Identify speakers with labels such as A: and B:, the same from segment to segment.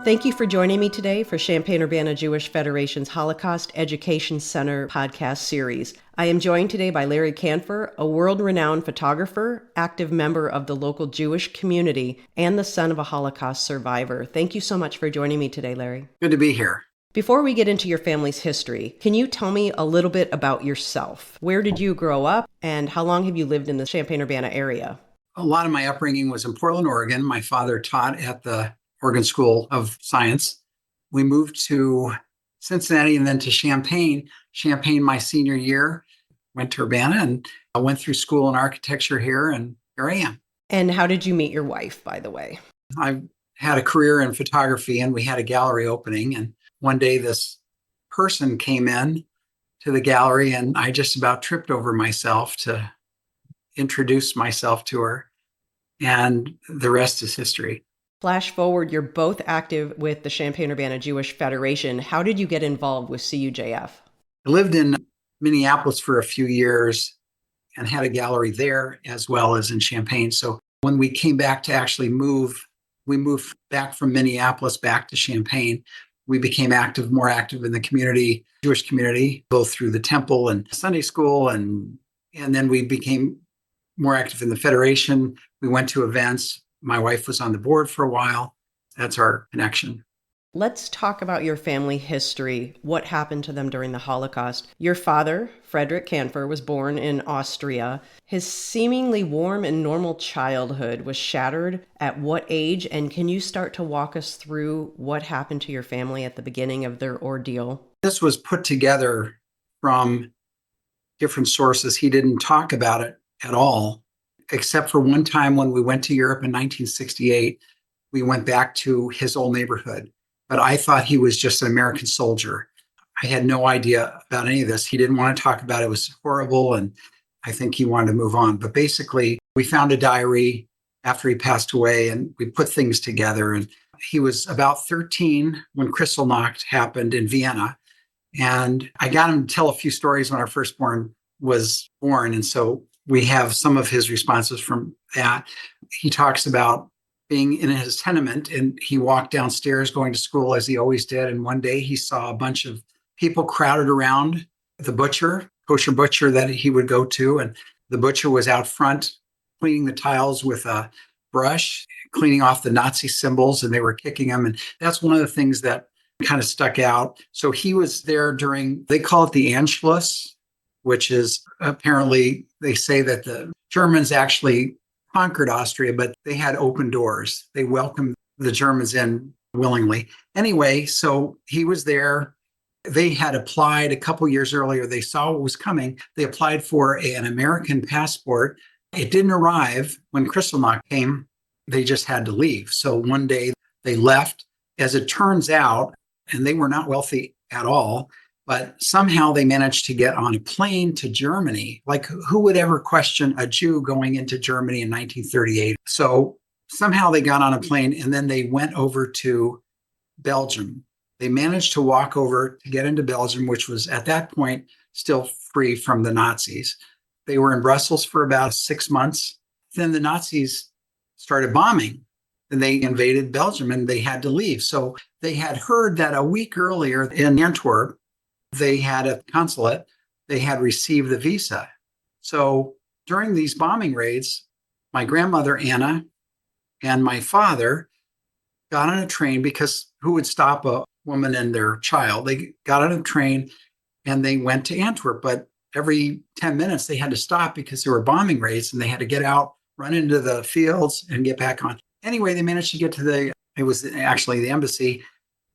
A: Thank you for joining me today for Champaign-Urbana Jewish Federation's Holocaust Education Center podcast series. I am joined today by Frederik Kanfer, a world-renowned photographer, active member of the local Jewish community, and the son of a Holocaust survivor. Thank you so much for joining me today, Larry.
B: Good to be here.
A: Before we get into your family's history, can you tell me a little bit about yourself? Where did you grow up, and how long have you lived in the Champaign-Urbana area?
B: A lot of my upbringing was in Portland, Oregon. My father taught at the Oregon School of Science. We moved to Cincinnati and then to Champaign. Champaign my senior year, went to Urbana, and I went through school in architecture here, and here I am.
A: And how did you meet your wife, by the way?
B: I had a career in photography, and we had a gallery opening. And one day this person came in to the gallery, and I just about tripped over myself to introduce myself to her. And the rest is history.
A: Flash forward, you're both active with the Champaign-Urbana Jewish Federation. How did you get involved with CUJF?
B: I lived in Minneapolis for a few years and had a gallery there as well as in Champaign. So when we came back to actually move, we moved back from Minneapolis back to Champaign. We became more active in the community, Jewish community, both through the temple and Sunday school. And then we became more active in the Federation. We went to events. My wife was on the board for a while. That's our connection.
A: Let's talk about your family history. What happened to them during the Holocaust? Your father, Frederik Kanfer, was born in Austria. His seemingly warm and normal childhood was shattered at what age? And can you start to walk us through what happened to your family at the beginning of their ordeal?
B: This was put together from different sources. He didn't talk about it at all, except for one time when we went to Europe in 1968. We went back to his old neighborhood. But I thought he was just an American soldier. I had no idea about any of this. He didn't want to talk about it. It was horrible, and I think he wanted to move on. But basically, we found a diary after he passed away, and we put things together. And he was about 13 when Kristallnacht happened in Vienna. And I got him to tell a few stories when our firstborn was born. And so we have some of his responses from that. He talks about being in his tenement, and he walked downstairs going to school as he always did. And one day he saw a bunch of people crowded around the butcher, kosher butcher that he would go to. And the butcher was out front cleaning the tiles with a brush, cleaning off the Nazi symbols, and they were kicking him. And that's one of the things that kind of stuck out. So he was there during, they call it the Anschluss, which is apparently, they say that the Germans actually conquered Austria, but they had open doors. They welcomed the Germans in willingly. Anyway, so he was there. They had applied a couple years earlier. They saw what was coming. They applied for an American passport. It didn't arrive when Kristallnacht came. They just had to leave. So one day they left. As it turns out, and they were not wealthy at all, but somehow they managed to get on a plane to Germany. Like, who would ever question a Jew going into Germany in 1938? So somehow they got on a plane, and then they went over to Belgium. They managed to walk over to get into Belgium, which was at that point still free from the Nazis. They were in Brussels for about 6 months. Then the Nazis started bombing, and they invaded Belgium, and they had to leave. So they had heard that a week earlier in Antwerp, they had a consulate, they had received the visa. So during these bombing raids, my grandmother, Anna, and my father got on a train, because who would stop a woman and their child? They got on a train and they went to Antwerp, but every 10 minutes they had to stop because there were bombing raids, and they had to get out, run into the fields, and get back on. Anyway, they managed to get to it was actually the embassy,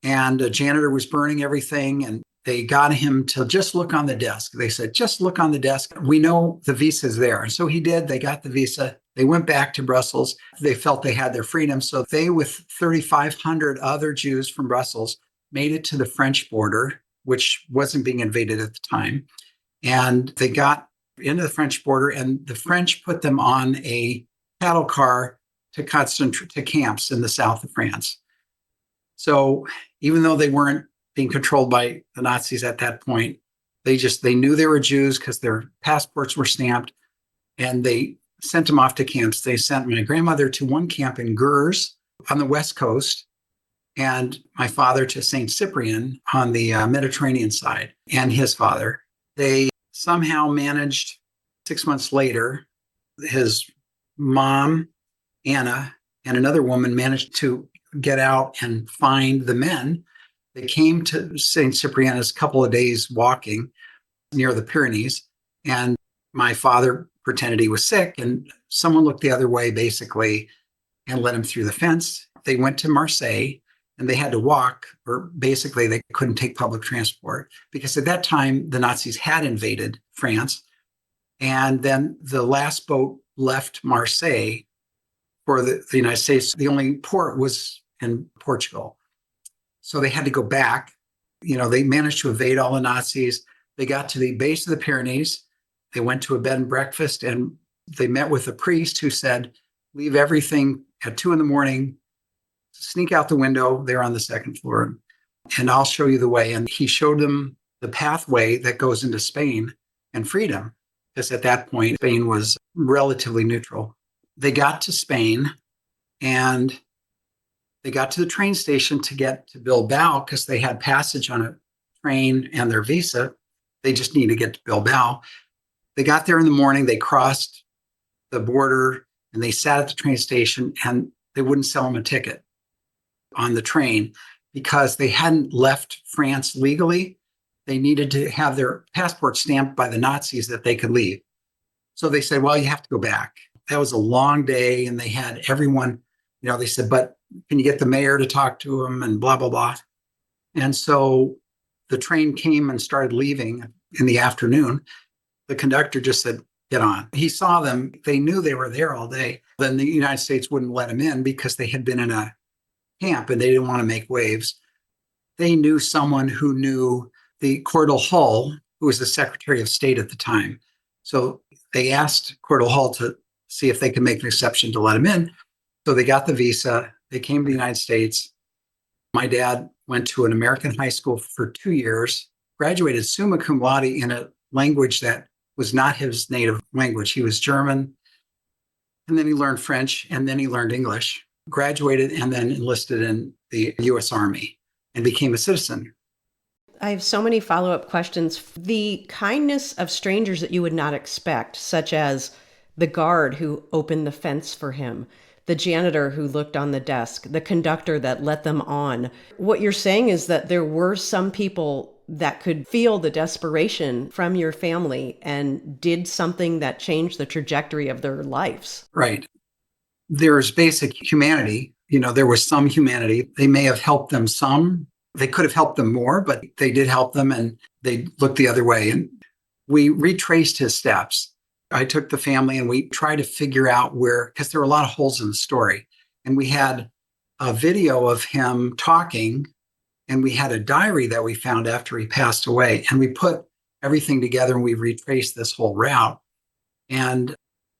B: and a janitor was burning everything, and they got him to just look on the desk. They said, just look on the desk. We know the visa's there. And so he did. They got the visa. They went back to Brussels. They felt they had their freedom. So they, with 3,500 other Jews from Brussels, made it to the French border, which wasn't being invaded at the time. And they got into the French border, and the French put them on a cattle car to camps in the south of France. So even though they weren't being controlled by the Nazis at that point, they knew they were Jews because their passports were stamped, and they sent them off to camps. They sent my grandmother to one camp in Gurs on the West Coast, and my father to St. Cyprian on the Mediterranean side, and his father. They somehow managed 6 months later, his mom, Anna, and another woman managed to get out and find the men. They came to St. Cyprianus a couple of days walking near the Pyrenees, and my father pretended he was sick, and someone looked the other way, basically, and let him through the fence. They went to Marseille, and they had to walk, or basically they couldn't take public transport because at that time the Nazis had invaded France. And then the last boat left Marseille for the United States. The only port was in Portugal. So they had to go back. They managed to evade all the Nazis. They got to the base of the Pyrenees. They went to a bed and breakfast, and they met with a priest who said, leave everything at 2 a.m, sneak out the window. They're on the second floor, and I'll show you the way. And he showed them the pathway that goes into Spain and freedom, because at that point, Spain was relatively neutral. They got to Spain, and they got to the train station to get to Bilbao because they had passage on a train and their visa. They just needed to get to Bilbao. They got there in the morning, they crossed the border, and they sat at the train station, and they wouldn't sell them a ticket on the train because they hadn't left France legally. They needed to have their passport stamped by the Nazis that they could leave. So they said, well, you have to go back. That was a long day, and they had everyone, they said, but can you get the mayor to talk to him, and blah, blah, blah. And so the train came and started leaving in the afternoon. The conductor just said, get on. He saw them. They knew they were there all day. Then the United States wouldn't let them in because they had been in a camp and they didn't want to make waves. They knew someone who knew the Cordell Hull, who was the Secretary of State at the time. So they asked Cordell Hull to see if they could make an exception to let him in. So they got the visa. They came to the United States. My dad went to an American high school for 2 years, graduated summa cum laude in a language that was not his native language. He was German, and then he learned French, and then he learned English, graduated, and then enlisted in the U.S. Army and became a citizen.
A: I have so many follow-up questions. The kindness of strangers that you would not expect, such as the guard who opened the fence for him, the janitor who looked on the desk, the conductor that let them on. What you're saying is that there were some people that could feel the desperation from your family and did something that changed the trajectory of their lives.
B: Right. There's basic humanity. There was some humanity. They may have helped them some. They could have helped them more, but they did help them, and they looked the other way. And we retraced his steps. I took the family and we tried to figure out where, because there were a lot of holes in the story. And we had a video of him talking, and we had a diary that we found after he passed away. And we put everything together and we retraced this whole route. And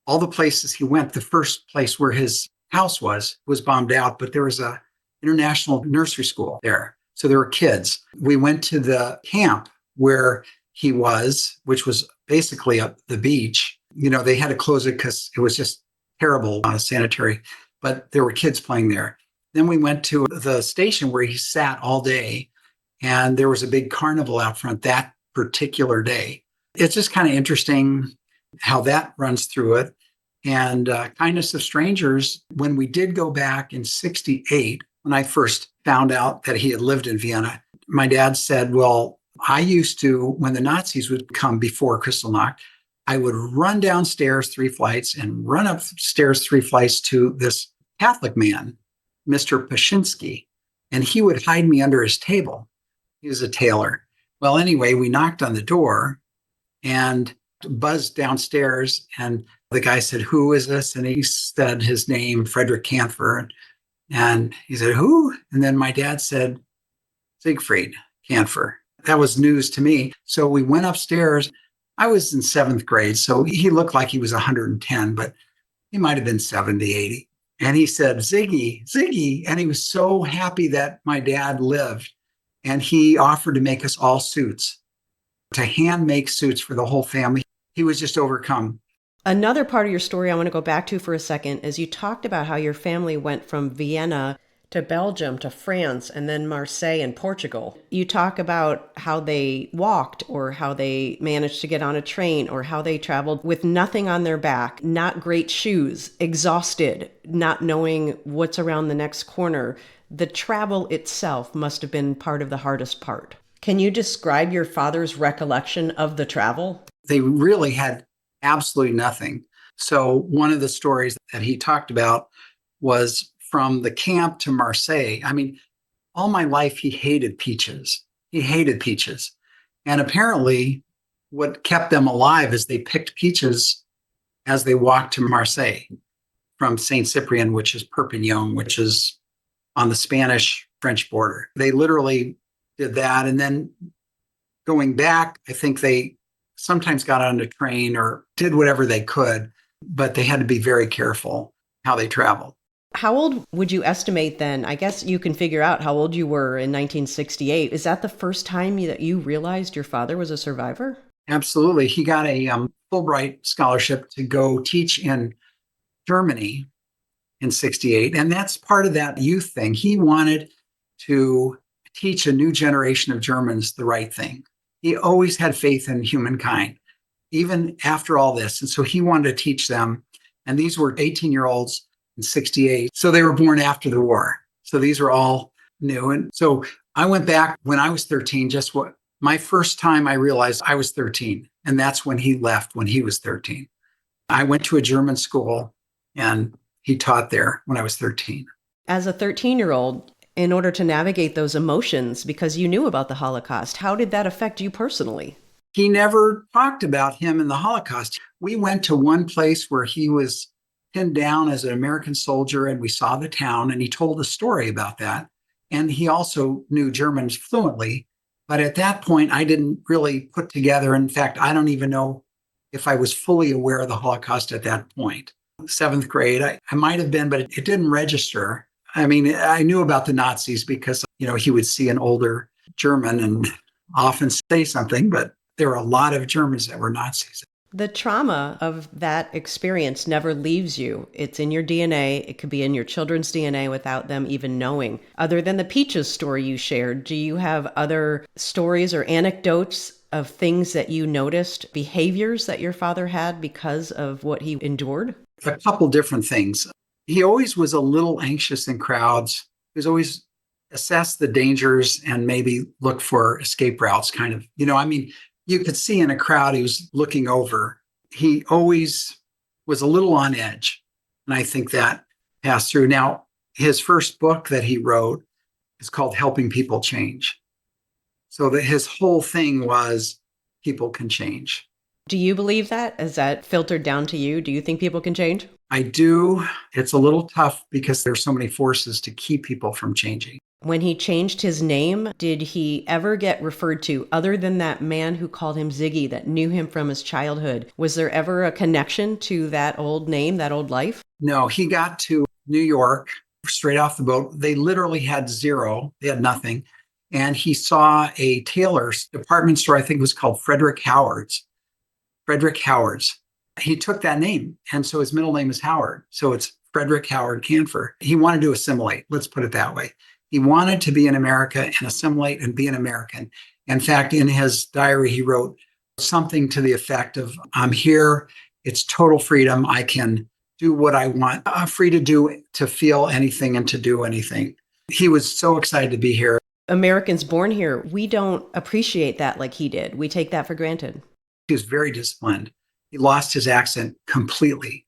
B: all the places he went, the first place where his house was bombed out, but there was a international nursery school there. So there were kids. We went to the camp where he was, which was basically the beach. They had to close it because it was just terrible sanitary, but there were kids playing there. Then we went to the station where he sat all day, and there was a big carnival out front that particular day. It's just kind of interesting how that runs through it. And kindness of strangers, when we did go back in 1968, when I first found out that he had lived in Vienna, my dad said, well, I used to, when the Nazis would come before Kristallnacht, I would run downstairs 3 flights and run upstairs 3 flights to this Catholic man, Mr. Pashinsky, and he would hide me under his table. He was a tailor. Well, anyway, we knocked on the door and buzzed downstairs, and the guy said, who is this? And he said his name, Frederik Kanfer. And he said, who? And then my dad said, Siegfried Kanfer. That was news to me. So we went upstairs. I was in 7th grade, so he looked like he was 110, but he might have been 70, 80. And he said, Ziggy, Ziggy. And he was so happy that my dad lived. And he offered to make us all suits, to hand make suits for the whole family. He was just overcome.
A: Another part of your story I want to go back to for a second is you talked about how your family went from Vienna to Belgium, to France, and then Marseille and Portugal. You talk about how they walked or how they managed to get on a train or how they traveled with nothing on their back, not great shoes, exhausted, not knowing what's around the next corner. The travel itself must have been part of the hardest part. Can you describe your father's recollection of the travel?
B: They really had absolutely nothing. So one of the stories that he talked about was from the camp to Marseille. I mean, all my life, he hated peaches. He hated peaches. And apparently, what kept them alive is they picked peaches as they walked to Marseille from Saint Cyprien, which is Perpignan, which is on the Spanish French border. They literally did that. And then going back, I think they sometimes got on a train or did whatever they could, but they had to be very careful how they traveled.
A: How old would you estimate then? I guess you can figure out how old you were in 1968. Is that the first time that you realized your father was a survivor?
B: Absolutely. He got a Fulbright scholarship to go teach in Germany in 68. And that's part of that youth thing. He wanted to teach a new generation of Germans the right thing. He always had faith in humankind, even after all this. And so he wanted to teach them. And these were 18-year-olds in 68. So they were born after the war. So these were all new. And so I went back when I was 13, just what my first time I realized I was 13. And that's when he left, when he was 13. I went to a German school and he taught there when I was 13.
A: As a 13-year-old, in order to navigate those emotions, because you knew about the Holocaust, how did that affect you personally?
B: He never talked about him in the Holocaust. We went to one place where he was pinned down as an American soldier and we saw the town and he told a story about that. And he also knew German fluently. But at that point, I didn't really put together. In fact, I don't even know if I was fully aware of the Holocaust at that point. Seventh grade, I might have been, but it didn't register. I mean, I knew about the Nazis because, he would see an older German and often say something, but there were a lot of Germans that were Nazis.
A: The trauma of that experience never leaves you. It's in your DNA. It could be in your children's DNA without them even knowing. Other than the peaches story you shared, do you have other stories or anecdotes of things that you noticed, behaviors that your father had because of what he endured?
B: A couple different things. He always was a little anxious in crowds. He was always assess the dangers and maybe look for escape routes, kind of. You could see in a crowd he was looking over. He always was a little on edge. And I think that passed through. Now, his first book that he wrote is called Helping People Change. So that his whole thing was people can change.
A: Do you believe that? Is that filtered down to you? Do you think people can change?
B: I do. It's a little tough because there's so many forces to keep people from changing.
A: When he changed his name, did he ever get referred to, other than that man who called him Ziggy that knew him from his childhood? Was there ever a connection to that old name, that old life?
B: No, he got to New York straight off the boat. They literally had zero. They had nothing. And he saw a tailor's department store, I think it was called Frederik Howard's. Frederik Howard's. He took that name. And so his middle name is Howard. So it's Frederik Howard Kanfer. He wanted to assimilate, let's put it that way. He wanted to be in America and assimilate and be an American. In fact, in his diary, he wrote something to the effect of, I'm here, it's total freedom. I can do what I want. I'm free to feel anything and to do anything. He was so excited to be here.
A: Americans born here, we don't appreciate that like he did. We take that for granted.
B: He was very disciplined. He lost his accent completely.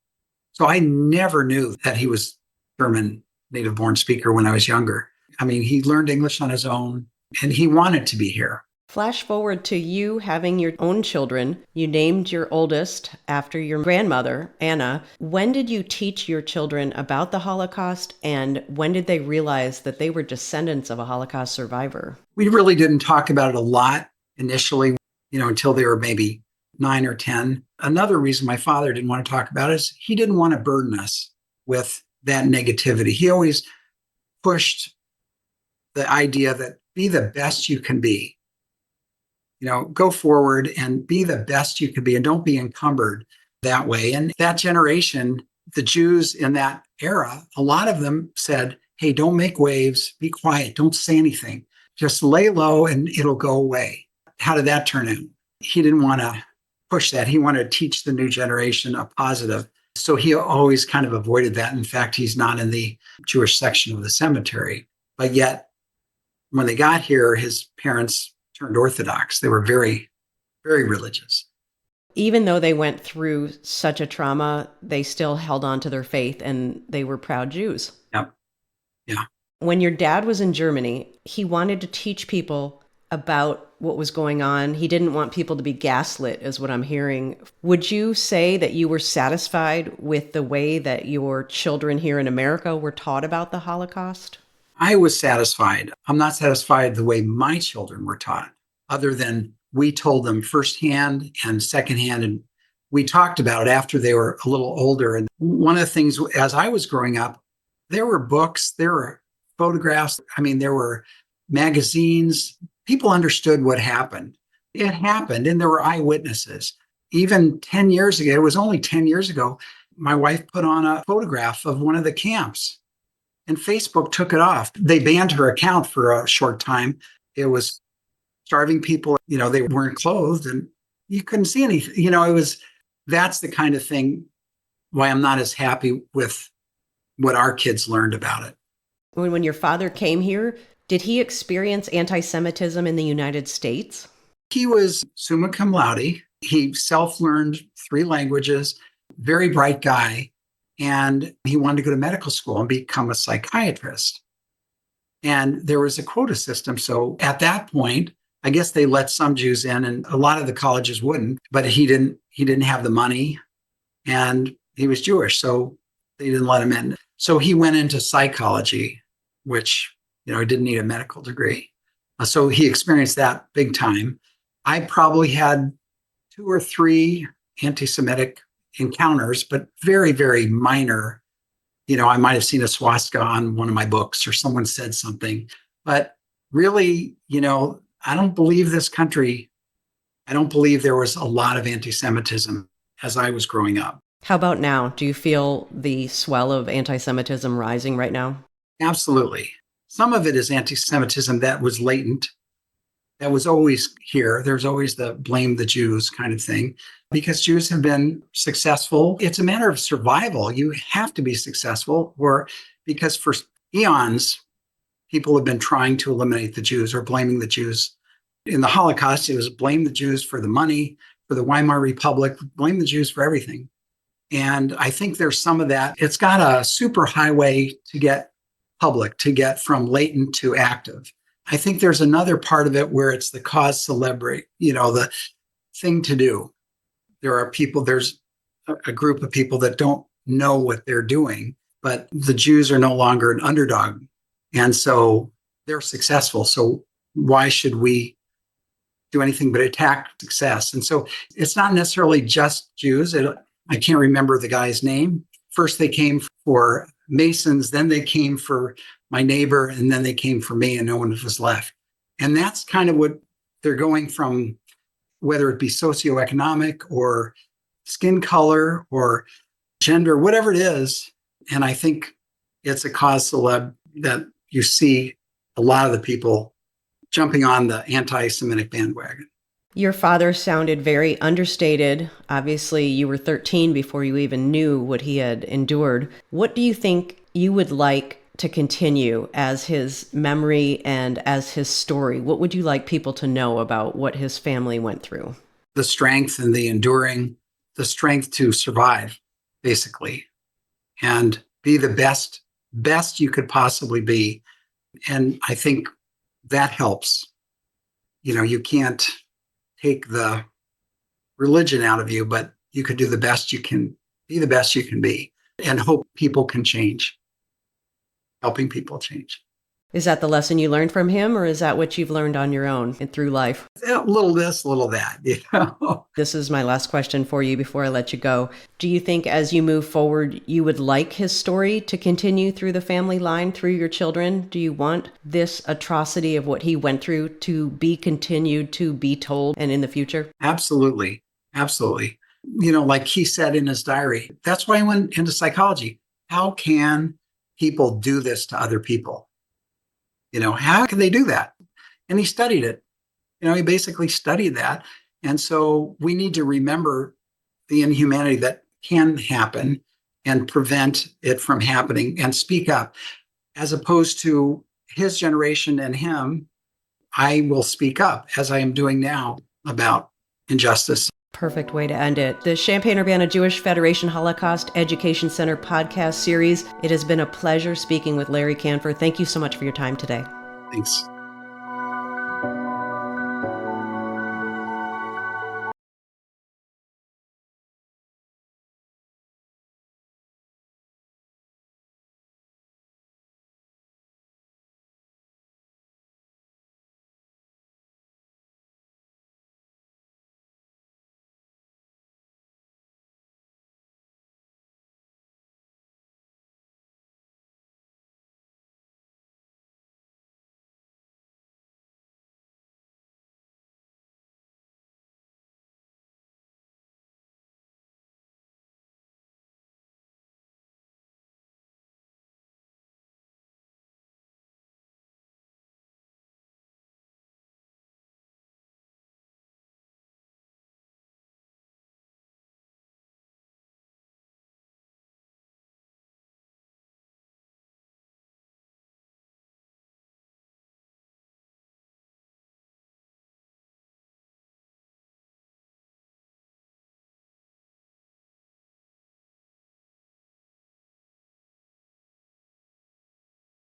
B: So I never knew that he was German native born speaker when I was younger. I mean, he learned English on his own and he wanted to be here.
A: Flash forward to you having your own children. You named your oldest after your grandmother, Anna. When did you teach your children about the Holocaust, and when did they realize that they were descendants of a Holocaust survivor?
B: We really didn't talk about it a lot initially, until they were maybe 9 or 10. Another reason my father didn't want to talk about it is he didn't want to burden us with that negativity. He always pushed the idea that be the best you can be. Go forward and be the best you can be and don't be encumbered that way. And that generation, the Jews in that era, a lot of them said, hey, don't make waves, be quiet, don't say anything. Just lay low and it'll go away. How did that turn out? He didn't want to push that. He wanted to teach the new generation a positive. So he always kind of avoided that. In fact, he's not in the Jewish section of the cemetery. But yet, when they got here, his parents turned Orthodox. They were very, very religious.
A: Even though they went through such a trauma, they still held on to their faith and they were proud Jews.
B: Yep. Yeah.
A: When your dad was in Germany, he wanted to teach people about what was going on. He didn't want people to be gaslit, is what I'm hearing. Would you say that you were satisfied with the way that your children here in America were taught about the Holocaust?
B: I was satisfied. I'm not satisfied the way my children were taught, other than we told them firsthand and secondhand. And we talked about it after they were a little older. And one of the things, as I was growing up, there were books, there were photographs. I mean, there were magazines. People understood what happened. It happened, and there were eyewitnesses. Even 10 years ago, it was only 10 years ago, my wife put on a photograph of one of the camps, and Facebook took it off. They banned her account for a short time. It was starving people. They weren't clothed, and you couldn't see anything. That's the kind of thing why I'm not as happy with what our kids learned about it.
A: When your father came here, did he experience anti-Semitism in the United States?
B: He was summa cum laude. He self-learned 3 languages, very bright guy, and he wanted to go to medical school and become a psychiatrist. And there was a quota system. So at that point, I guess they let some Jews in, and a lot of the colleges wouldn't, but he didn't have the money, and he was Jewish, so they didn't let him in. So he went into psychology, which he didn't need a medical degree. So he experienced that big time. I probably had 2 or 3 anti-Semitic encounters, but very, very minor. I might have seen a swastika on one of my books or someone said something. But really, I don't believe this country, I don't believe there was a lot of anti-Semitism as I was growing up.
A: How about now? Do you feel the swell of anti-Semitism rising right now?
B: Absolutely. Some of it is anti-Semitism that was latent, that was always here. There's always the blame the Jews kind of thing, because Jews have been successful. It's a matter of survival. You have to be successful, because for eons, people have been trying to eliminate the Jews or blaming the Jews. In the Holocaust, it was blame the Jews for the money, for the Weimar Republic, blame the Jews for everything. And I think there's some of that. It's got a super highway to get public, to get from latent to active. I think there's another part of it where it's the cause celebre, the thing to do. There's a group of people that don't know what they're doing, but the Jews are no longer an underdog. And so they're successful. So why should we do anything but attack success? And so it's not necessarily just Jews. I can't remember the guy's name. First, they came for Masons, then they came for my neighbor, and then they came for me, and no one was left. And that's kind of what they're going from, whether it be socioeconomic or skin color or gender, whatever it is. And I think it's a cause celeb that you see a lot of the people jumping on the anti-Semitic bandwagon.
A: Your father sounded very understated. Obviously, you were 13 before you even knew what he had endured. What do you think you would like to continue as his memory and as his story? What would you like people to know about what his family went through?
B: The strength and the enduring, the strength to survive, basically, and be the best you could possibly be. And I think that helps. You can't take the religion out of you, but you could do the best you can, be the best you can be, and hope people can change, helping people change.
A: Is that the lesson you learned from him, or is that what you've learned on your own and through life?
B: A little this, a little that.
A: This is my last question for you before I let you go. Do you think as you move forward, you would like his story to continue through the family line, through your children? Do you want this atrocity of what he went through to be continued, to be told, and in the future?
B: Absolutely. Absolutely. Like he said in his diary, that's why I went into psychology. How can people do this to other people? How can they do that? And he studied it. He basically studied that. And so we need to remember the inhumanity that can happen and prevent it from happening and speak up. As opposed to his generation and him, I will speak up, as I am doing now, about injustice.
A: Perfect way to end it. The Champaign-Urbana Jewish Federation Holocaust Education Center podcast series. It has been a pleasure speaking with Larry Kanfer. Thank you so much for your time today.
B: Thanks.